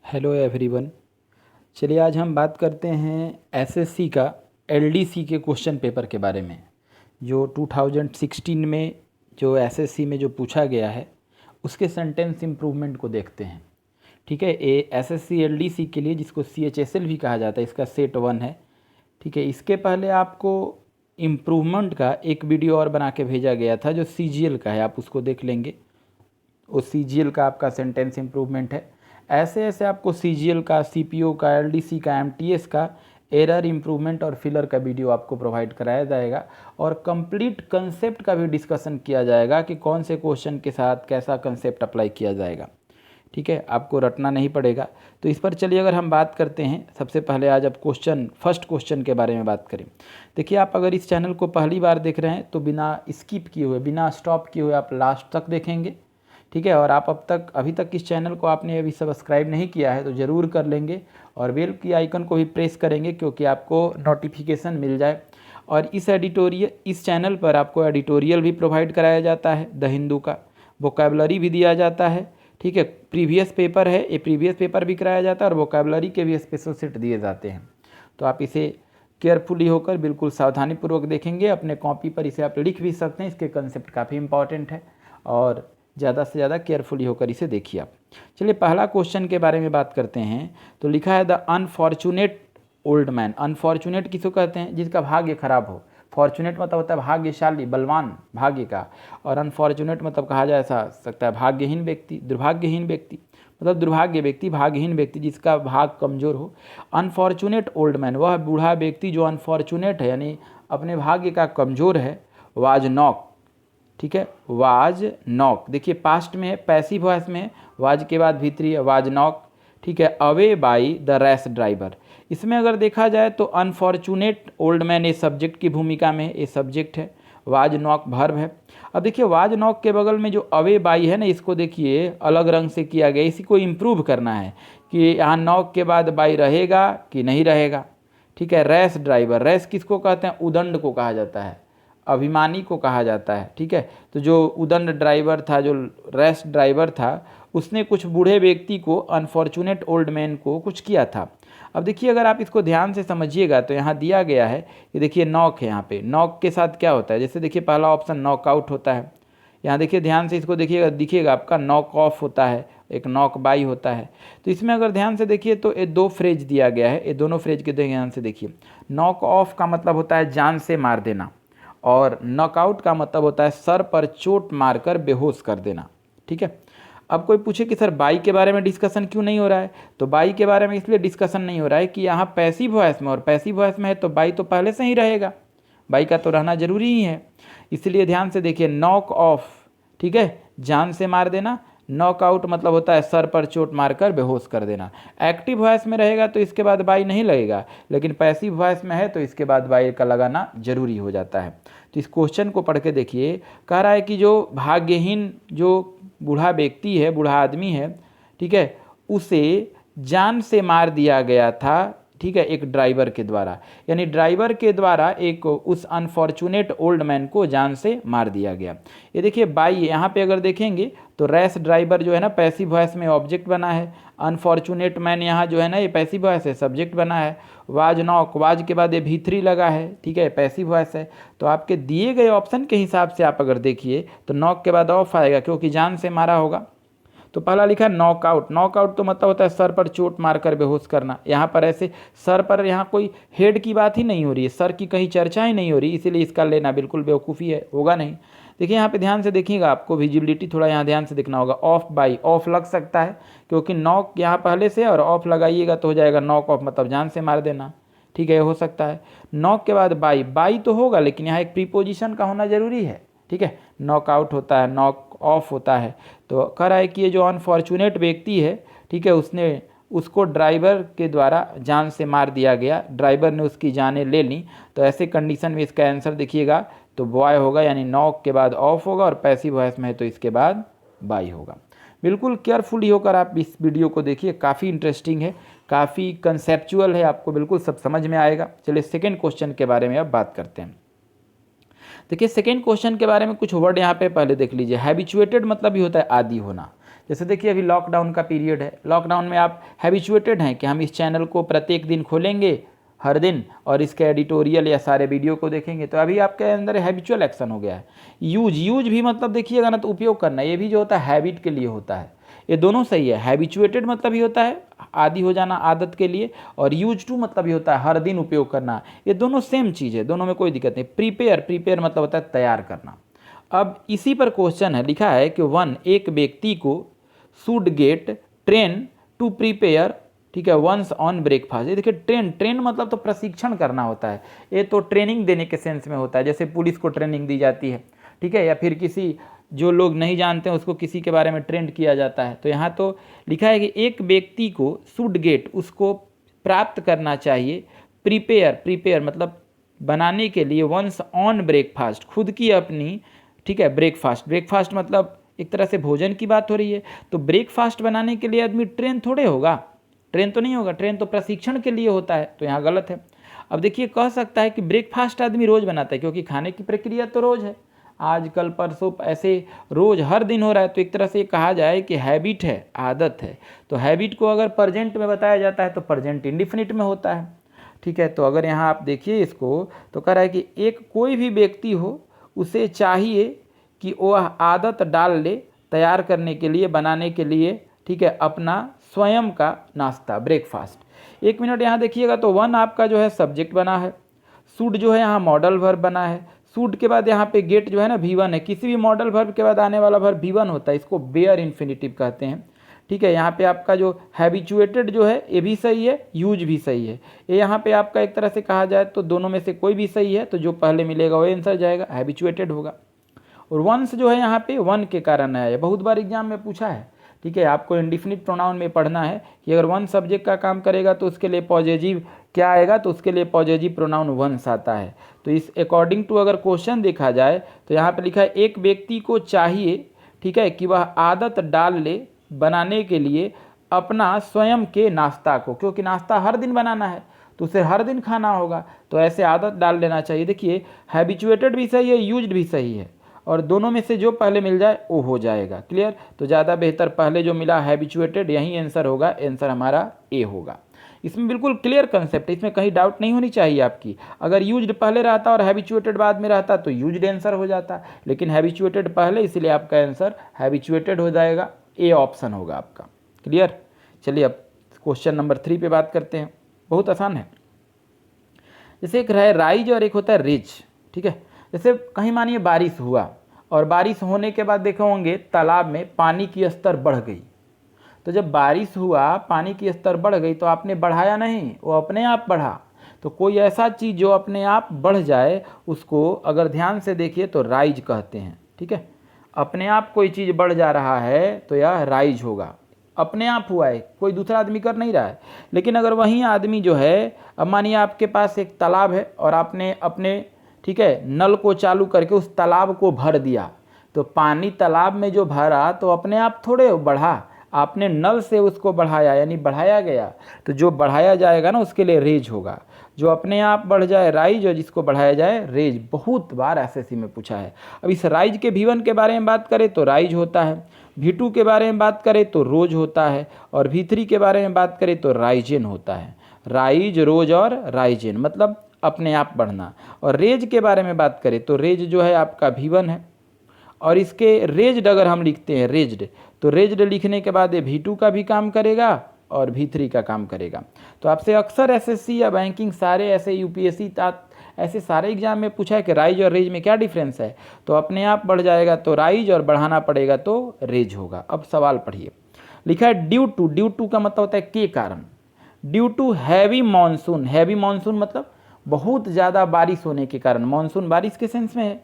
Hello everyone. चलिए आज हम बात करते हैं एसएससी का एलडीसी के क्वेश्चन पेपर के बारे में, जो 2016 में जो एसएससी में जो पूछा गया है उसके सेंटेंस इम्प्रूवमेंट को देखते हैं। ठीक है, ये एसएससी एलडीसी के लिए जिसको सीएचएसएल भी कहा जाता है, इसका सेट 1 है। ठीक है, इसके पहले आपको इम्प्रूवमेंट का एक वीडियो और बना के भेजा गया था जो सीजीएल का है, आप उसको देख लेंगे। वो सीजीएल का आपका सेंटेंस इम्प्रूवमेंट है। ऐसे ऐसे आपको सीजीएल का, सीपीओ का, एलडीसी का, एमटीएस का एरर इम्प्रूवमेंट और फिलर का वीडियो आपको प्रोवाइड कराया जाएगा और कंप्लीट कंसेप्ट का भी डिस्कशन किया जाएगा कि कौन से क्वेश्चन के साथ कैसा कंसेप्ट अप्लाई किया जाएगा। ठीक है, आपको रटना नहीं पड़ेगा। तो इस पर चलिए अगर हम बात करते हैं, सबसे पहले आज आप फर्स्ट क्वेश्चन के बारे में बात करें। देखिए, आप अगर इस चैनल को पहली बार देख रहे हैं तो बिना स्किप किए हुए, बिना स्टॉप किए हुए आप लास्ट तक देखेंगे। ठीक है, और आप अभी तक इस चैनल को आपने अभी सब्सक्राइब नहीं किया है तो ज़रूर कर लेंगे और बेल की आइकन को भी प्रेस करेंगे क्योंकि आपको नोटिफिकेशन मिल जाए। और इस चैनल पर आपको एडिटोरियल भी प्रोवाइड कराया जाता है, द हिंदू का वोकैबुलरी भी दिया जाता है। ठीक है, प्रीवियस पेपर है, ये प्रीवियस पेपर भी कराया जाता है और वोकैबुलरी के भी स्पेशल सेट दिए जाते हैं। तो आप इसे केयरफुली होकर बिल्कुल सावधानीपूर्वक देखेंगे। अपने कॉपी पर इसे आप लिख भी सकते हैं, इसके कंसेप्ट काफ़ी इंपॉर्टेंट है और ज़्यादा से ज़्यादा केयरफुली होकर इसे देखिए आप। चलिए पहला क्वेश्चन के बारे में बात करते हैं। तो लिखा है the unfortunate old man. Unfortunate किसको कहते हैं? जिसका भाग्य खराब हो। फॉर्चुनेट मतलब होता है भाग्यशाली, बलवान भाग्य का, और अनफॉर्चुनेट मतलब कहा जा सकता है भाग्यहीन व्यक्ति, दुर्भाग्यहीन व्यक्ति, मतलब दुर्भाग्य व्यक्ति, भाग्यहीन व्यक्ति जिसका भाग कमज़ोर हो। अनफॉर्चुनेट ओल्ड मैन, वह बूढ़ा व्यक्ति जो अनफॉर्चुनेट है यानी अपने भाग्य का कमज़ोर है। वाज नॉक, ठीक है, वाज नॉक, देखिए पास्ट में है, पैसिव वॉइस में है, वाज के बाद भीतरी है, वाज नॉक। ठीक है, away by the rash driver. इसमें अगर देखा जाए तो अनफॉर्चुनेट ओल्ड मैन ये सब्जेक्ट की भूमिका में है, ये सब्जेक्ट है, वाज नॉक वर्ब है। अब देखिए वाज नॉक के बगल में जो अवे बाई है ना, इसको देखिए अलग रंग से किया गया, इसी को इम्प्रूव करना है कि यहाँ नॉक के बाद बाई रहेगा कि नहीं रहेगा। ठीक है, रैश ड्राइवर, रैश किसको कहते हैं? उदंड को कहा जाता है, अभिमानी को कहा जाता है। ठीक है, तो जो उदंड ड्राइवर था, जो रैश ड्राइवर था, उसने कुछ बूढ़े व्यक्ति को, अनफॉर्चुनेट ओल्ड मैन को कुछ किया था। अब देखिए अगर आप इसको ध्यान से समझिएगा तो यहाँ दिया गया है कि देखिए नॉक है, यहाँ पे नॉक के साथ क्या होता है, जैसे देखिए पहला ऑप्शन नॉकआउट होता है, यहाँ देखिए ध्यान से इसको देखिएगा, दिखेगा आपका नॉक ऑफ होता है, एक नॉक बाई होता है। तो इसमें अगर ध्यान से देखिए तो ये दो फ्रेज दिया गया है, ये दोनों फ्रेज के ध्यान से देखिए। नॉक ऑफ का मतलब होता है जान से मार देना और नॉकआउट का मतलब होता है सर पर चोट मारकर बेहोश कर देना। ठीक है, अब कोई पूछे कि सर बाई के बारे में डिस्कशन क्यों नहीं हो रहा है, तो बाई के बारे में इसलिए डिस्कशन नहीं हो रहा है कि यहाँ पैसिव वॉइस में, और पैसिव वॉइस में है तो बाई तो पहले से ही रहेगा, बाई का तो रहना जरूरी ही है। इसलिए ध्यान से देखिए, नॉक ऑफ, ठीक है, जान से मार देना, नॉकआउट मतलब होता है सर पर चोट मारकर बेहोश कर देना। एक्टिव वॉइस में रहेगा तो इसके बाद बाई नहीं लगेगा, लेकिन पैसिव वॉइस में है तो इसके बाद बाई का लगाना जरूरी हो जाता है। तो इस क्वेश्चन को पढ़ के देखिए, कह रहा है कि जो भाग्यहीन, जो बूढ़ा व्यक्ति है, बूढ़ा आदमी है, ठीक है, उसे जान से मार दिया गया था। ठीक है, एक ड्राइवर के द्वारा, यानी ड्राइवर के द्वारा एक उस अनफॉर्चुनेट ओल्ड मैन को जान से मार दिया गया। ये देखिए बाई, यहाँ पे अगर देखेंगे तो रैश ड्राइवर जो है ना पैसिव वॉइस में ऑब्जेक्ट बना है, अनफॉर्चुनेट मैन यहाँ जो है ना ये पैसिव वॉइस है, सब्जेक्ट बना है। वाज नॉक, वाज के बाद ये भीतरी लगा है, ठीक है, पैसिव वॉइस है। तो आपके दिए गए ऑप्शन के हिसाब से आप अगर देखिए तो नॉक के बाद ऑफ आएगा क्योंकि जान से मारा होगा। तो पहला लिखा नॉकआउट, नॉकआउट तो मतलब होता है सर पर चोट मारकर बेहोश करना। यहाँ पर ऐसे सर पर, यहाँ कोई हेड की बात ही नहीं हो रही है, सर की कहीं चर्चा ही नहीं हो रही, इसीलिए इसका लेना बिल्कुल बेवकूफ़ी है, होगा नहीं। देखिए यहाँ पे ध्यान से देखिएगा, आपको विजिबिलिटी थोड़ा यहाँ ध्यान से देखना होगा। ऑफ बाई, ऑफ लग सकता है क्योंकि नॉक यहाँ पहले से और ऑफ लगाइएगा तो हो जाएगा नॉक ऑफ, मतलब जान से मार देना। ठीक है, हो सकता है। नॉक के बाद बाई, बाई तो होगा लेकिन यहाँ एक प्रीपोजिशन का होना जरूरी है। ठीक है, नॉकआउट होता है, नॉक ऑफ होता है। तो कह रहा है कि ये जो अनफॉर्चुनेट व्यक्ति है, ठीक है, उसको ड्राइवर के द्वारा जान से मार दिया गया, ड्राइवर ने उसकी जानें ले ली। तो ऐसे कंडीशन में इसका आंसर देखिएगा तो बॉय होगा, यानी नॉक के बाद ऑफ होगा, और पैसिव वॉइस में है तो इसके बाद बाई होगा। बिल्कुल केयरफुली होकर आप इस वीडियो को देखिए, काफ़ी इंटरेस्टिंग है, काफ़ी कंसेप्चुअल है, आपको बिल्कुल सब समझ में आएगा। चलिए सेकेंड क्वेश्चन के बारे में अब बात करते हैं। देखिए सेकेंड क्वेश्चन के बारे में कुछ वर्ड यहाँ पे पहले देख लीजिए। हैबिचुएटेड मतलब ही होता है आदी होना। जैसे देखिए अभी लॉकडाउन का पीरियड है, लॉकडाउन में आप हैबिचुएटेड हैं कि हम इस चैनल को प्रत्येक दिन खोलेंगे हर दिन और इसके एडिटोरियल या सारे वीडियो को देखेंगे, तो अभी आपके अंदर हैबिचुअल एक्शन हो गया है। यूज भी मतलब देखिएगा ना, तो उपयोग करना, ये भी जो होता है हैबिट के लिए होता है, ये दोनों सही है। हैबिचुएटेड मतलब ही होता है आदी हो जाना आदत के लिए, और यूज टू मतलब ही होता है हर दिन उपयोग करना, ये दोनों सेम चीज़ है, दोनों में कोई दिक्कत नहीं। प्रीपेयर मतलब होता है तैयार करना। अब इसी पर क्वेश्चन है, लिखा है कि एक व्यक्ति को should get train to prepare, ठीक है, वंस ऑन ब्रेकफास्ट। ये देखिए ट्रेन मतलब तो प्रशिक्षण करना होता है, ये तो ट्रेनिंग देने के सेंस में होता है, जैसे पुलिस को ट्रेनिंग दी जाती है, ठीक है, या फिर किसी जो लोग नहीं जानते हैं उसको किसी के बारे में ट्रेंड किया जाता है। तो यहाँ तो लिखा है कि एक व्यक्ति को शुड गेट, उसको प्राप्त करना चाहिए, प्रीपेयर मतलब बनाने के लिए, वंस ऑन ब्रेकफास्ट, खुद की अपनी, ठीक है, ब्रेकफास्ट मतलब एक तरह से भोजन की बात हो रही है। तो ब्रेकफास्ट बनाने के लिए आदमी ट्रेन थोड़े होगा, ट्रेन तो नहीं होगा, ट्रेन तो प्रशिक्षण के लिए होता है, तो यहाँ गलत है। अब देखिए कह सकता है कि ब्रेकफास्ट आदमी रोज़ बनाता है, क्योंकि खाने की प्रक्रिया तो रोज़ है, आज कल परसों ऐसे रोज़ हर दिन हो रहा है, तो एक तरह से कहा जाए कि हैबिट है, आदत है। तो हैबिट को अगर प्रेजेंट में बताया जाता है तो प्रेजेंट इंडिफिनिट में होता है, ठीक है। तो अगर यहाँ आप देखिए इसको, तो कह रहा है कि एक कोई भी व्यक्ति हो उसे चाहिए कि वह आदत डाल ले तैयार करने के लिए, बनाने के लिए, ठीक है, अपना स्वयं का नाश्ता, ब्रेकफास्ट। एक मिनट यहाँ देखिएगा, तो वन आपका जो है सब्जेक्ट बना है, शुड जो है यहाँ मॉडल वर्ब बना है, शुड के बाद यहाँ पे गेट जो है ना V1 है, किसी भी मॉडल वर्ब के बाद आने वाला वर्ब V1 होता है, इसको बेयर इन्फिनिटिव कहते हैं, ठीक है। यहाँ पे आपका जो हैबिचुएटेड जो है ये भी सही है, यूज भी सही है, ये यहाँ पे आपका एक तरह से कहा जाए तो दोनों में से कोई भी सही है, तो जो पहले मिलेगा वो आंसर जाएगा, हैबिचुएटेड होगा। और वंस जो है यहाँ पे वन के कारण आया है, बहुत बार एग्जाम में पूछा है, ठीक है। आपको इंडिफिनिट प्रोनाउन में पढ़ना है कि अगर वन सब्जेक्ट का काम करेगा तो उसके लिए पॉजिटिव क्या आएगा, तो उसके लिए पॉजिटिव प्रोनाउन वंस आता है। तो इस अकॉर्डिंग टू अगर क्वेश्चन देखा जाए तो यहाँ पे लिखा है एक व्यक्ति को चाहिए, ठीक है, कि वह आदत डाल ले बनाने के लिए अपना स्वयं के नाश्ता को, क्योंकि नाश्ता हर दिन बनाना है तो उसे हर दिन खाना होगा, तो ऐसे आदत डाल लेना चाहिए। देखिए हैबिचुएटेड भी सही है, यूज्ड भी सही है, और दोनों में से जो पहले मिल जाए वो हो जाएगा, क्लियर। तो ज़्यादा बेहतर पहले जो मिला हैबिचुएटेड, यही आंसर होगा, आंसर हमारा ए होगा। इसमें बिल्कुल क्लियर कंसेप्ट है, इसमें कहीं डाउट नहीं होनी चाहिए आपकी। अगर यूज्ड पहले रहता और हैबिचुएटेड बाद में रहता तो यूज्ड आंसर हो जाता, लेकिन हैबिचुएटेड पहले, इसलिए आपका आंसर हैबिचुएटेड हो जाएगा, ए ऑप्शन होगा आपका, क्लियर। चलिए अब क्वेश्चन नंबर 3 पे बात करते हैं, बहुत आसान है। जैसे एक है राइज और एक होता है रिज, ठीक है। जैसे कहीं मानिए बारिश हुआ और बारिश होने के बाद देखे होंगे तालाब में पानी की स्तर बढ़ गई, तो जब बारिश हुआ पानी की स्तर बढ़ गई तो आपने बढ़ाया नहीं, वो अपने आप बढ़ा। तो कोई ऐसा चीज़ जो अपने आप बढ़ जाए उसको अगर ध्यान से देखिए तो राइज कहते हैं, ठीक है। अपने आप कोई चीज़ बढ़ जा रहा है तो यह राइज होगा, अपने आप हुआ है, कोई दूसरा आदमी कर नहीं रहा है। लेकिन अगर वही आदमी जो है, अब मानिए आपके पास एक तालाब है और आपने अपने, ठीक है, नल को चालू करके उस तालाब को भर दिया, तो पानी तालाब में जो भरा तो अपने आप थोड़े बढ़ा, आपने नल से उसको बढ़ाया, यानी बढ़ाया गया। तो जो बढ़ाया जाएगा ना उसके लिए रेज होगा, जो अपने आप बढ़ जाए राइज, और जिसको बढ़ाया जाए रेज। बहुत बार एसएससी में पूछा है। अब इस राइज के V1 के बारे में बात करें तो राइज होता है, V2 के बारे में बात करें तो रोज होता है, और V3 के बारे में बात करें तो राइजेन होता है। राइज, रोज और राइजेन मतलब अपने आप बढ़ना। और रेज के बारे में बात करें तो रेज जो है आपका V1 है, और इसके रेज्ड अगर हम लिखते हैं रेज्ड, तो रेज्ड लिखने के बाद ये V2 का भी काम करेगा और V3 का काम करेगा। तो आपसे अक्सर एसएससी या बैंकिंग सारे ऐसे यूपीएससी ऐसे सारे एग्जाम में पूछा है कि राइज और रेज में क्या डिफरेंस है, तो अपने आप बढ़ जाएगा तो राइज, और बढ़ाना पड़ेगा तो रेज होगा। अब सवाल पढ़िए, लिखा है ड्यू टू का मतलब होता है के कारण। Due to heavy monsoon, heavy monsoon मतलब बहुत ज़्यादा बारिश होने के कारण, मानसून बारिश के सेंस में है,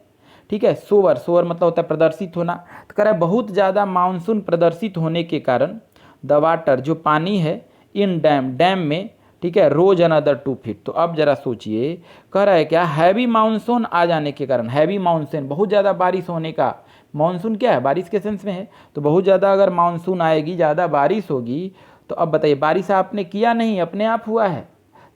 ठीक है। सोवर मतलब होता है प्रदर्शित होना, तो कह रहा है बहुत ज़्यादा मानसून प्रदर्शित होने के कारण द वाटर जो पानी है इन डैम में, ठीक है, रोज अनदर 2 फीट। तो अब जरा सोचिए, कह रहा है क्या, हैवी मानसून आ जाने के कारण, हैवी मानसून बहुत ज़्यादा बारिश होने का, मानसून क्या है बारिश के सेंस में है, तो बहुत ज़्यादा अगर मानसून आएगी, ज़्यादा बारिश होगी, तो अब बताइए बारिश आपने किया नहीं, अपने आप हुआ है,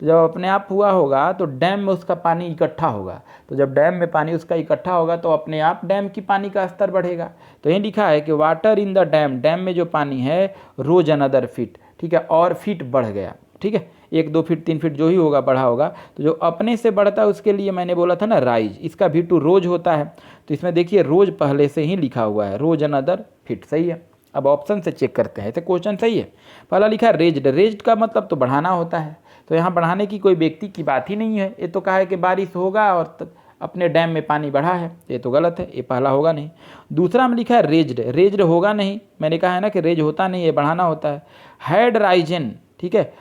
तो जब अपने आप हुआ होगा तो डैम में उसका पानी इकट्ठा होगा, तो जब डैम में पानी उसका इकट्ठा होगा तो अपने आप डैम की पानी का स्तर बढ़ेगा। तो ये लिखा है कि water in the dam, dam में जो पानी है रोज अनदर फीट, ठीक है, और फीट बढ़ गया, ठीक है, 1 2 फीट 3 फीट जो ही होगा बढ़ा होगा। तो जो अपने से बढ़ता है उसके लिए मैंने बोला था ना राइज, इसका V2 रोज होता है। तो इसमें देखिए रोज पहले से ही लिखा हुआ है, रोज अनदर फीट, सही है। अब ऑप्शन से चेक करते हैं, ऐसे क्वेश्चन सही है। पहला लिखा है रेज्ड, रेज्ड का मतलब तो बढ़ाना होता है, तो यहाँ बढ़ाने की कोई व्यक्ति की बात ही नहीं है। ये तो कहा है कि बारिश होगा और अपने डैम में पानी बढ़ा है, ये तो गलत है, ये पहला होगा नहीं। दूसरा में लिखा है रेज्ड, रेज्ड होगा नहीं, मैंने कहा है ना कि रेज होता नहीं, ये बढ़ाना होता है। हैड राइजन, ठीक है,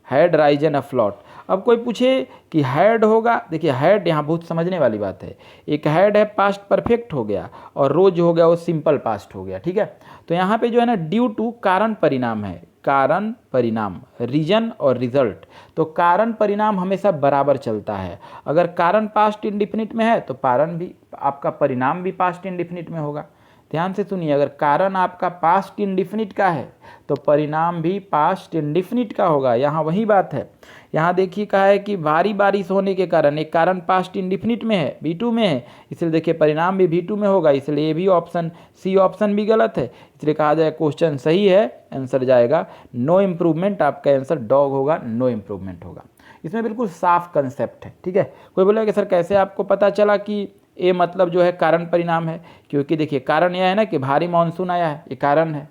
हैड राइजन अफ्लॉट। अब कोई पूछे कि हैड होगा, देखिए हैड यहाँ बहुत समझने वाली बात है। एक हैड है पास्ट परफेक्ट हो गया, और रोज हो गया वो सिंपल पास्ट हो गया, ठीक है। तो यहाँ पे जो है ना ड्यू टू कारण परिणाम है, कारण परिणाम, रीजन और रिजल्ट। तो कारण परिणाम हमेशा बराबर चलता है। अगर कारण पास्ट इंडिफिनिट में है तो कारण भी आपका परिणाम भी पास्ट इंडिफिनिट में होगा। ध्यान से सुनिए, अगर कारण आपका पास्ट इंडिफिनिट का है तो परिणाम भी पास्ट इंडिफिनिट का होगा। यहाँ वही बात है। यहाँ देखिए कहा है कि भारी बारिश होने के कारण, एक कारण पास्ट इंडिफिनिट में है, V2 में है, इसलिए देखिए परिणाम भी V2 में होगा, इसलिए ये भी ऑप्शन सी ऑप्शन भी गलत है। इसलिए कहा जाए क्वेश्चन सही है, आंसर जाएगा नो इम्प्रूवमेंट। आपका आंसर डॉग होगा, नो इम्प्रूवमेंट होगा। इसमें बिल्कुल साफ कंसेप्ट है, ठीक है। कोई बोलेगा कि सर कैसे आपको पता चला कि ये मतलब जो है कारण परिणाम है? क्योंकि देखिए कारण यह है ना कि भारी मानसून आया है, ये कारण है,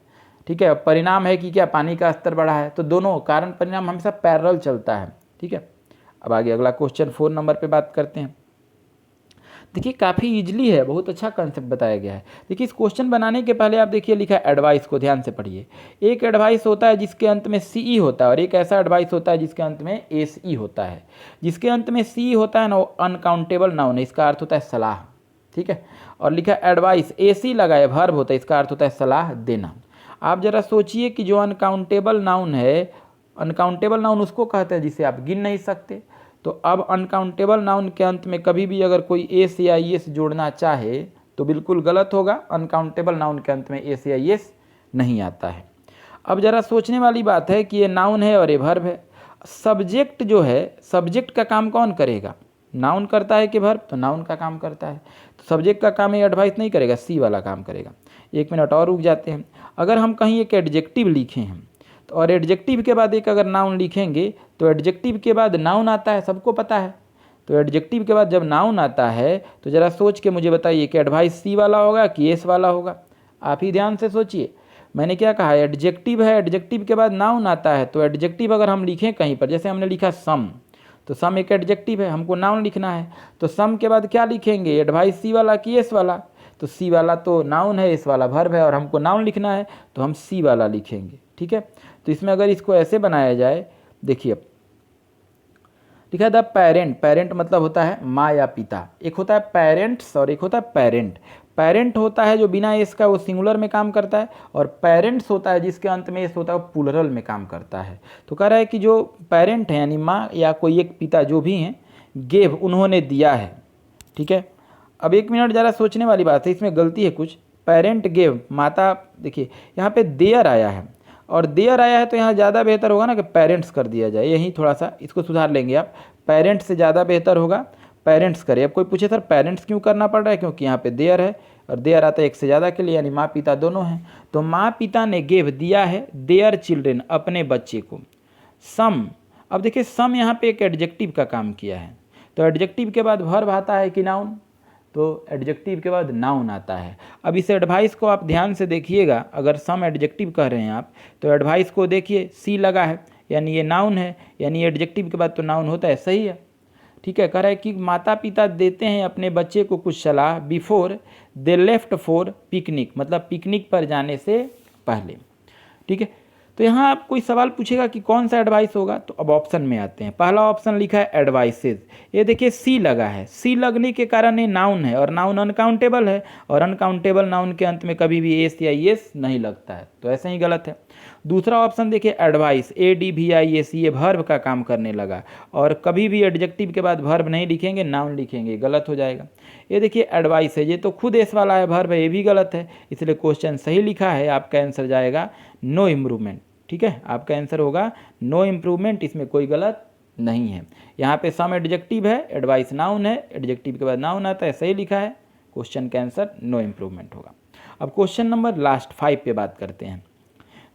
ठीक है। परिणाम है कि क्या पानी का स्तर बढ़ा है, तो दोनों कारण परिणाम हमेशा पैरेलल चलता है, ठीक है। अब आगे अगला क्वेश्चन 4 नंबर पे बात करते हैं। देखिए काफ़ी इजली है, बहुत अच्छा कंसेप्ट बताया गया है। देखिए इस क्वेश्चन बनाने के पहले आप देखिए लिखा है एडवाइस को, ध्यान से पढ़िए। एक एडवाइस होता है जिसके अंत में CE होता है, और एक ऐसा एडवाइस होता है जिसके अंत में SE होता है। जिसके अंत में CE होता है ना वो अनकाउंटेबल नाउन है, इसका अर्थ होता है सलाह, ठीक है। और लिखा है एडवाइस, AC लगा है, वर्ब होता है, इसका अर्थ होता है सलाह देना। आप जरा सोचिए कि जो अनकाउंटेबल नाउन है, अनकाउंटेबल नाउन उसको कहते हैं जिसे आप गिन नहीं सकते। तो अब अनकाउंटेबल नाउन के अंत में कभी भी अगर कोई एस या एस जोड़ना चाहे तो बिल्कुल गलत होगा। अनकाउंटेबल नाउन के अंत में एस या एस नहीं आता है। अब ज़रा सोचने वाली बात है कि ये नाउन है और ये वर्ब है। सब्जेक्ट जो है, सब्जेक्ट का काम कौन करेगा? नाउन करता है कि वर्ब? तो नाउन का काम करता है। तो सब्जेक्ट का काम ये एडवाइस नहीं करेगा, सी वाला काम करेगा। 1 मिनट और रुक जाते हैं। अगर हम कहीं एक एडजेक्टिव लिखे हैं तो और एडजेक्टिव के बाद एक अगर नाउन लिखेंगे तो एडजेक्टिव के बाद नाउन आता है, सबको पता है। तो एडजेक्टिव के बाद जब नाउन आता है तो ज़रा सोच के मुझे बताइए कि एडवाइस सी वाला होगा कि एस वाला होगा? आप ही ध्यान से सोचिए। मैंने क्या कहा, एडजेक्टिव है, एडजेक्टिव के बाद नाउन आता है। तो एडजेक्टिव अगर हम लिखें कहीं पर, जैसे हमने लिखा सम, तो सम एक एडजेक्टिव है, हमको नाउन लिखना है। तो सम के बाद क्या लिखेंगे, एडवाइस सी वाला कि एस वाला? तो सी वाला तो नाउन है, एस वाला वर्ब है, और हमको नाउन लिखना है तो हम सी वाला लिखेंगे, ठीक है। तो इसमें अगर इसको ऐसे बनाया जाए, देखिए लिखा है द पेरेंट, पेरेंट मतलब होता है माँ या पिता। एक होता है पेरेंट्स और एक होता है पेरेंट। पेरेंट होता है जो बिना एस का वो सिंगुलर में काम करता है, और पेरेंट्स होता है जिसके अंत में एस होता है वो प्लूरल में काम करता है। तो कह रहा है कि जो पेरेंट है यानी माँ या कोई एक पिता जो भी हैं, गेव उन्होंने दिया है, ठीक है। अब 1 मिनट ज़रा सोचने वाली बात है, इसमें गलती है कुछ। पेरेंट गेव, माता, देखिए यहाँ पे देयर आया है और देयर आया है, तो यहाँ ज़्यादा बेहतर होगा ना कि पेरेंट्स कर दिया जाए। यही थोड़ा सा इसको सुधार लेंगे आप, पेरेंट्स से ज़्यादा बेहतर होगा पेरेंट्स करें। अब कोई पूछे सर पेरेंट्स क्यों करना पड़ रहा है? क्योंकि यहाँ पे देयर है और देयर आता है एक से ज़्यादा के लिए, यानी माँ पिता दोनों हैं। तो माँ पिता ने गेव दिया है देयर चिल्ड्रेन, अपने बच्चे को, सम। अब देखिए सम यहाँ पे एक एडजेक्टिव का काम किया है, तो एडजेक्टिव के बाद वर्ब आता है कि नाउन? तो एडजेक्टिव के बाद नाउन आता है। अब इस एडवाइस को आप ध्यान से देखिएगा, अगर सम एडजेक्टिव कह रहे हैं आप तो एडवाइस को देखिए सी लगा है, यानी ये नाउन है, यानी एडजेक्टिव के बाद तो नाउन होता है, सही है, ठीक है। कह रहा है कि माता पिता देते हैं अपने बच्चे को कुछ सलाह before they left for picnic, मतलब पिकनिक पर जाने से पहले, ठीक है। तो यहाँ आप कोई सवाल पूछेगा कि कौन सा एडवाइस होगा, तो अब ऑप्शन में आते हैं। पहला ऑप्शन लिखा है एडवाइसेज, ये देखिए सी लगा है, सी लगने के कारण ये नाउन है और नाउन अनकाउंटेबल है, और अनकाउंटेबल नाउन के अंत में कभी भी एस या एस नहीं लगता है, तो ऐसे ही गलत है। दूसरा ऑप्शन देखिए एडवाइस, ADVIS, ये वर्ब का काम करने लगा, और कभी भी एडजेक्टिव के बाद वर्ब नहीं लिखेंगे, नाउन लिखेंगे, गलत हो जाएगा। ये देखिए एडवाइस है, ये तो खुद एस वाला है, वर्ब है, ये भी गलत है, इसलिए क्वेश्चन सही लिखा है। आपका आंसर जाएगा नो इम्प्रूवमेंट, ठीक है। आपका आंसर होगा नो इम्प्रूवमेंट, इसमें कोई गलत नहीं है। यहाँ पे सम एडजेक्टिव है, एडवाइस नाउन है, एडजेक्टिव के बाद नाउन आता है, सही लिखा है। क्वेश्चन का आंसर नो इम्प्रूवमेंट होगा। अब क्वेश्चन नंबर लास्ट 5 पे बात करते हैं।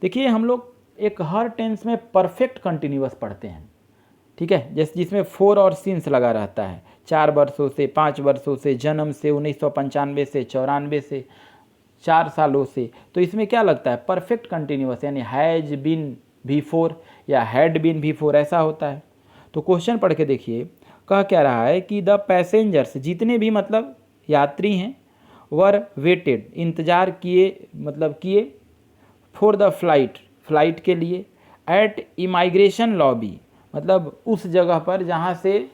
देखिए हम लोग एक हर टेंस में परफेक्ट कंटिन्यूअस पढ़ते हैं, ठीक है, जैसे जिसमें फोर और सिंस लगा रहता है, 4 वर्षों से, 5 वर्षों से, जन्म से, 1995 से, 94 से, 4 सालों से। तो इसमें क्या लगता है, परफेक्ट कंटिन्यूअस, यानी हैज बीन बिफोर या हैड बीन बिफोर, ऐसा होता है। तो क्वेश्चन पढ़ के देखिए, कह क्या रहा है कि द पैसेंजर्स, जितने भी मतलब यात्री हैं, वर वेटेड, इंतज़ार किए, मतलब किए, फॉर द फ्लाइट, फ्लाइट के लिए, एट इमाइग्रेशन लॉबी, मतलब उस जगह पर जहाँ से,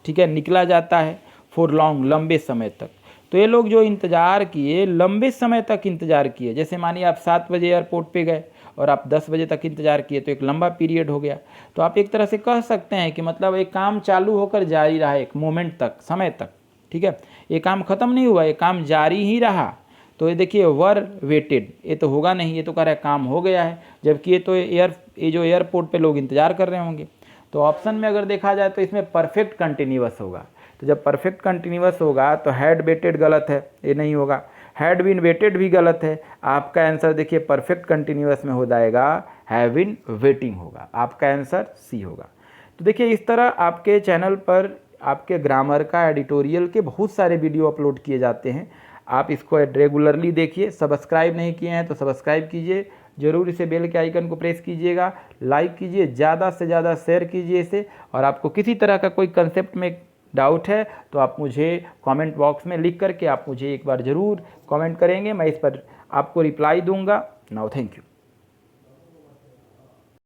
ठीक है, निकला जाता है, फॉर लॉन्ग, लंबे समय तक। तो ये लोग जो इंतज़ार किए, लंबे समय तक इंतज़ार किए, जैसे मानिए आप 7 बजे एयरपोर्ट पे गए और आप 10 बजे तक इंतज़ार किए, तो एक लंबा पीरियड हो गया। तो आप एक तरह से कह सकते हैं कि मतलब एक काम चालू होकर जारी रहा एक मोमेंट तक, समय तक, ठीक है, ये काम ख़त्म नहीं हुआ, ये काम जारी ही रहा। तो ये देखिए वर वेटेड, ये तो होगा नहीं, ये तो कह रहा है काम हो गया है, जबकि ये तो ये जो एयरपोर्ट पे लोग इंतज़ार कर रहे होंगे। तो ऑप्शन में अगर देखा जाए तो इसमें परफेक्ट कंटिन्यूअस होगा। तो जब परफेक्ट कंटिन्यूअस होगा तो हैड वेटेड गलत है, ये नहीं होगा। हैड बीन वेटेड भी गलत है। आपका आंसर देखिए परफेक्ट कंटिन्यूअस में हो जाएगा हैव बीन वेटिंग होगा, आपका आंसर सी होगा। तो देखिए इस तरह आपके चैनल पर आपके ग्रामर का एडिटोरियल के बहुत सारे वीडियो अपलोड किए जाते हैं, आप इसको रेगुलरली देखिए। सब्सक्राइब नहीं किए हैं तो सब्सक्राइब कीजिए, ज़रूर इसे बेल के आइकन को प्रेस कीजिएगा, लाइक कीजिए, ज़्यादा से ज़्यादा शेयर कीजिए इसे। और आपको किसी तरह का कोई कंसेप्ट में डाउट है तो आप मुझे कमेंट बॉक्स में लिख करके आप मुझे एक बार ज़रूर कमेंट करेंगे, मैं इस पर आपको रिप्लाई दूंगा। Now thank you.